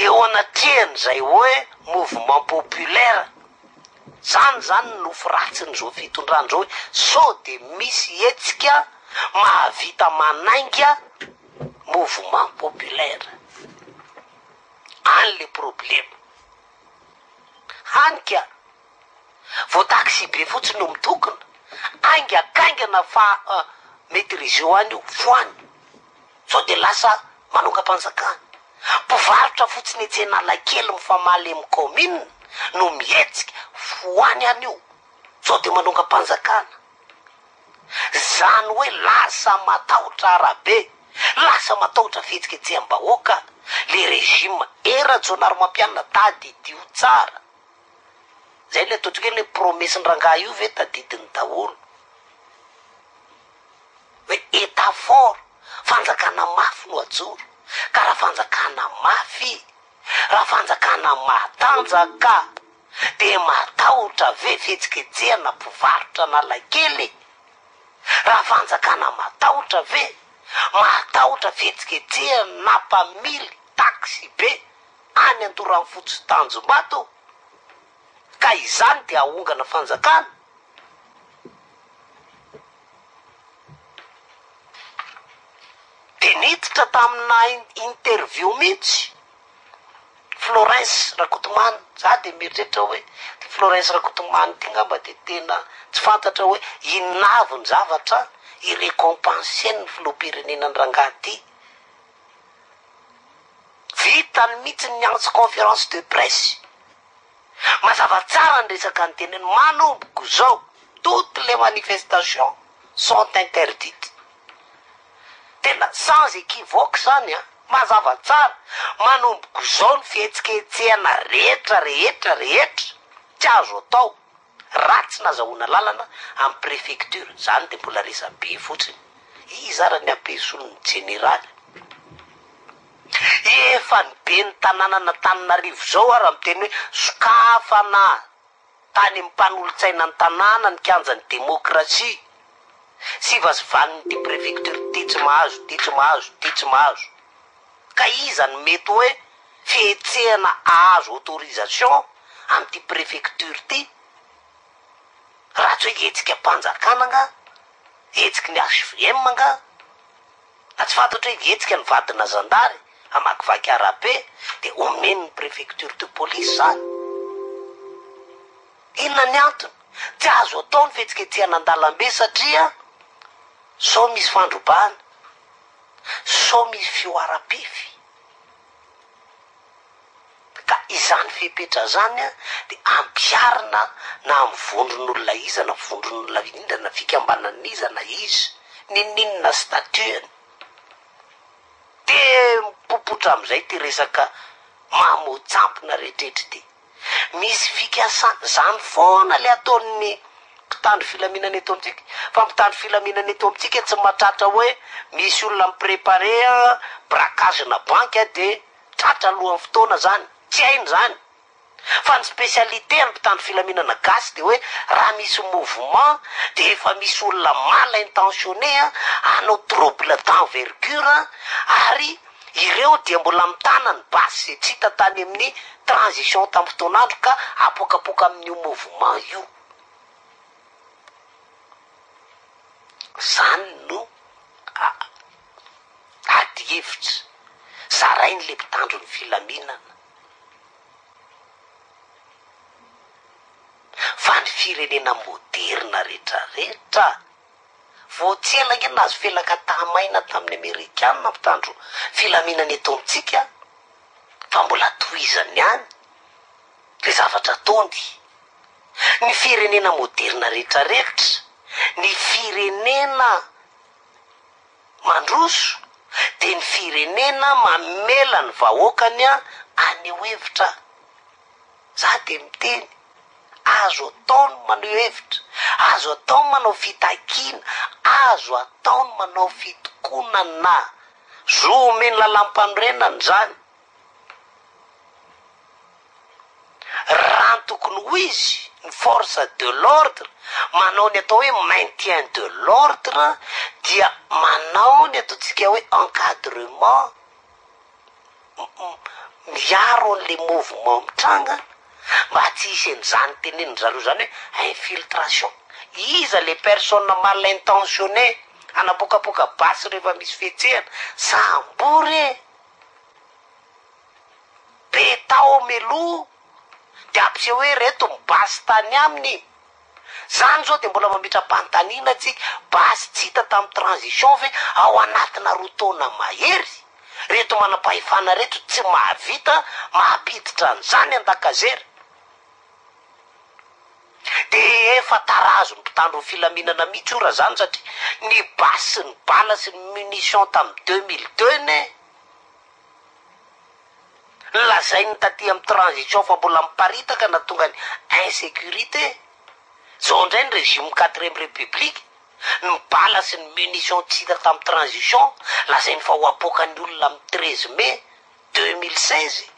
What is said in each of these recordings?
eo anatrehany hoe mouvement populaire zany nofo ratsiny zao fitondran'zao hoe sao de misy hetsika mahavita manainga mouvement populaire. Any le problème hanika voataxi be fotsiny no mitokona aingakaingana fa maîtrise eo any io foany sao de lasa manonga-panjakana. Mpivarotra fotsiny etsena lakely mifamaly amy commune no mihetsika foany any io sao de manonga-panjakana. Zany hoe lasa matahotra arabe, lasa matahotra fihetsiketseham-bahoaka le régime era-jonary mampianina tady idio tsara. Zay le ataotsika hoe le promesiny rangahy io ve tadidiny daholo hoe état fort, fanjakana mafy no ajoro. Ka raha fanjakana mafy, raha fanjakana matanjaka de matahotra ve fihetsiketsehana mpivarotra na lakely. Raha fanjakana matahotra ve matahotra fihetsiketsehana na mpamily taxi be any antorany fotsy tanjombato. Ka izany de ahongana fanjakana. De niditra tamina interview mihitsy Florence Rakotomany, za de mieritreritra hoe Florence Rakotomany ty ngamba de tena tsy fantatra hoe inavony zavatra irécompenseny filoham-pirenenany rangahy ty. Vitany mihitsy niantso conférence de presse. Mazava tsara ny resaka ny teneny manomboko zao toutes les manifestations sont interdites. Tena sans équivoque zany mazava tsara manomboko zao ny fihetsikehtsehana rehetra tsy azo atao ratsy nazahoana lalana amy préfecture. Zany de mbola resabe fotsiny izara ny ampesolony généraly efa ny be ny tanàna na Tananarivo zao raha miteny hoe sokafana tany mpanolo-tsaina ny tanàna ny kianjan'ny demokrasia sy vazivaniny ty préfecture ty tsy mahazo. Ka izany mety hoe fihetsehana azo autorisation amy ty préfecture ty raha tsy hoe hetsika mpanjakana nga, hetsiky ny HVM nga, na tsy fantatra hoe hetsika ny vadina zandary amakivaky arabe de omeny ny préfecture de police zany. Inona ny antony? Tsy azo atao ny fihetsiketsehana an-dalambe satria sao misy fandrobana, sao misy fioaram-pify. Ka izany fepetra zany de ampiarina na amy vondron'olona iza na vondron'olona indra na fikambanan'iza na izy ninina statueny. De mipopotra amizay ty resaka mamotsampina rehetrehitra ty. Misy fikasana zany foana le ataon'ny mpitandro filaminana eto amitsika. Fa mpitandro filaminana eto amitsika tsy mahatratra hoe misy olona miprépare braquage na banque de tratra alohan'ny fotoana zany. Tsy hainy zany. Fa ny spécialité ny mpitandro filaminana gasy de hoe raha misy mouvement de efa misy olona mal intentionné hanao trouble d'envergure ary ireo dia mbola mitana ny basy tsy hita tany amin'ny transition tamy fotoanandro ka apokapoka amin'io mouvement io. Zany no ady hevitra zarainy le mpitandro ny filaminana. Fa ny firenena moderna rehetrarehetra voatsela nge nazo felaka tamaina tamin'ny Amerikanina mpitandro filaminana eto amitsika fa mbola toizany any le zavatra tony. Ny firenena moderna rehetrarehetra, ny firenena mandroso de ny firenena mamela ny vahoakany aneo hevitra. Za de miteny azo ataony maneo hevitra, azo ataony manao fitakina, azo ataony manao fitokonana zo omeny lalam-panorenany zany. Raha tokony ho izy ny force de l'ordre manao ny atao hoe maintien de l'ordre dia manao ny ataontsika hoe encadrement miaro an'le mouvement mitranga mba tsy hisy an'izany teneniny zareo zany hoe infiltration. Iza le personne mal intentionné anapokapoka basy rehefa misy fihetsehana sambory be tao meloa de ampiseho hoe reto mibasy tany aminy. Zany zao de mbola mamitra pantanina tsika basy tsy hita tamy transition fe ao anatina rotaona mahery reto manam-pahefana reto tsy mahavita mahampiditra an'izany an-dakazery. De efa tarazo ny mpitandro ny filaminana mihitsy ora zany satria ny basy sy ny bala sy ny munition tamy 2002 ne lazainy taty amy transition fa mbola miparitaka na tonga ny insécurité. Zao ndray ny régime 4e république ny bala sy ny munition tsy hita tamy transition lazainy fa ho apokany olona amy 13 mai 2016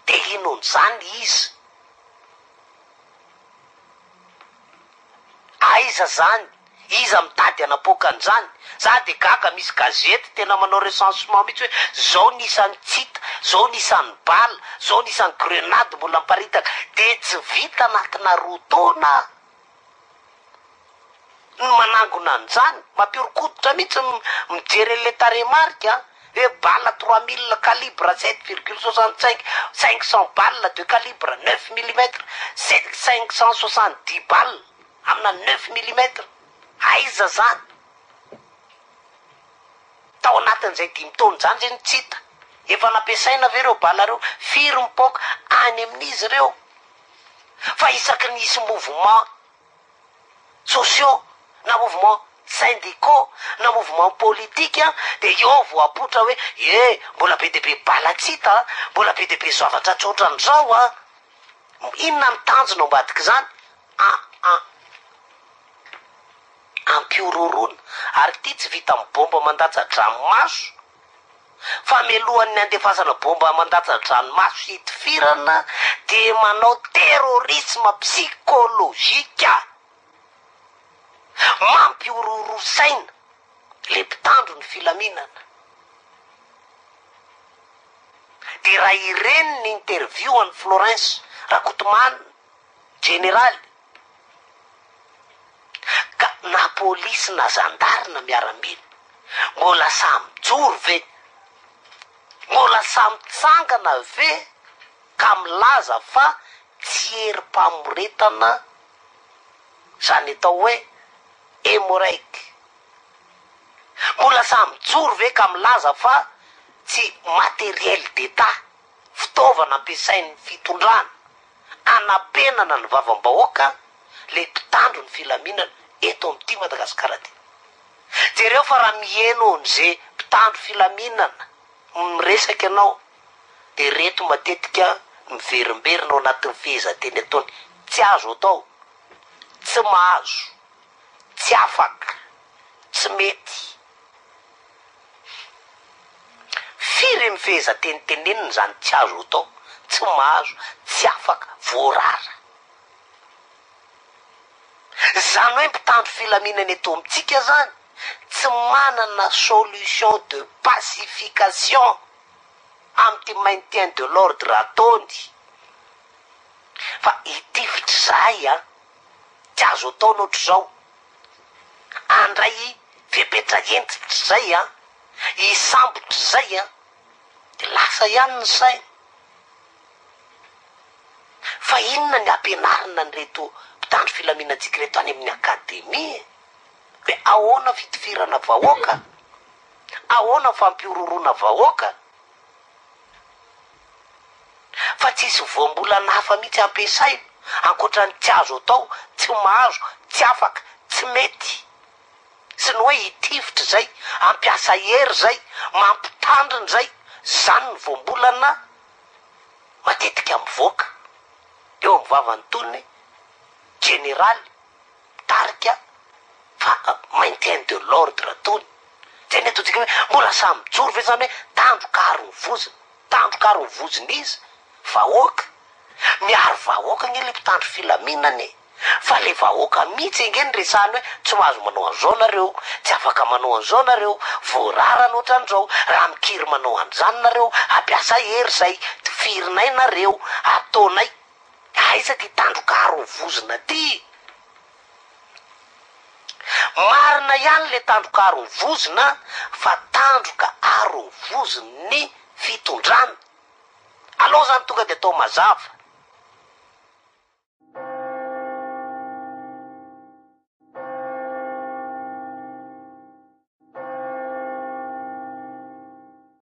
de inon'izany izy aiza zany iza mitady anapokan'izany. Za de gaga misy gazety tena manao recensement mihitsy hoe zao nisan'ny tsita, zao nisan'ny bala, zao nisan'ny grenade mbola miparitaka de tsy vita anatina roa taona ny manangona an'izany. Mampiorokoditra mihitsy mijery le taremarika hoe bala 3000 calibre 7,65 500 balle de calibre 9 mm 570 balle amina 9 mm. Aiza zany tao anatin'izay 5 taona zany zany tsy hita. Efa nampiasaina ve reo bala reo firy mipoka any amin'izy reo fa isaky nisy mouvement sociaux na mouvement syndicaux na mouvement politique de eo vo apotra hoe mbola be de be bala tsy hita, mbola be de be zavatra tsoatran'izao inona mitanjona ambadiky zany ampiororona ary ty tsy vita amy bomba mandatsa-dranomaso fa mialohan'ny andefasana bomba mandatsa-dranomaso hitifirana de manao terrorisme psychologique mampiororosaina le mpitandro ny filaminana. De raha ireny ny interview an'ny Florence Rakotomany général ka na polisy na zandarina miaramila mbola samy joro ve, mbola samy tsangana ve ka milaza fa tsy herim-pamoretana zany atao hoe hémorragique. Mbola samy joro ve ka milaza fa tsy matériel d'état fitaovana ampiasain'ny fitondrana anapenana ny vavam-bahoaka le mpitandro ny filaminana eto amty Madagasikara ty. Jereo fa raha mieno an'izay mpitandro filaminana miresaky anao de reto matetika miverimberina ao anatin'ny fehezanteny ataony tsy azo atao, tsy mahazo, tsy afaka, tsy mety. Firy ny fehezanteniteneniny zany tsy azo atao, tsy mahazo, tsy afaka, voarara. Zany hoe mpitandro filaminana eto amitsika zany tsy manana solution de pacification amty maintien de l'ordre ataony fa itifitry zay tsy azo atao nohatr'izao andray fepetra entitry zay isambotry zay de lasa ihany ny saina. Fa inona ny ampianarina ny reto mpitandro filaminantsika reto any amin'ny akademia hoe ahoana fitifirana vahoaka, ahoana fampiororona vahoaka fa tsisy voambolana hafa mihitsy ampiasaina ankoatrany tsy azo atao, tsy mahazo, tsy afaka, tsy mety sy ny hoe itifitry zay, ampiasa hery zay, mampitandriny zay, zany ny voambolana matetika mivoaka eo amy vavany tonony général tarika fa maintien de l'ordre tony. Zay ny ataontsika hoe mbola samy joro ve zany hoe tandro-karo ny voziny, tandro-karo ny voziny izy vahoaka miaro vahoaka ny le mpitandro filaminany fa le vahoaka mihitsy engeny resany hoe tsy mahazo manao an'izao nareo, tsy afaka manao an'izao nareo, voararana ohatran'izao, raha mikiry manao an'izany nareo, ampiasa hery zay firinay nareo, ataonay aiza ty tandroka arovozina ty. Marina ihany le tandroka arovozina fa tandroka arovoziny fitondrana. Aloha zany tonga de atao mazava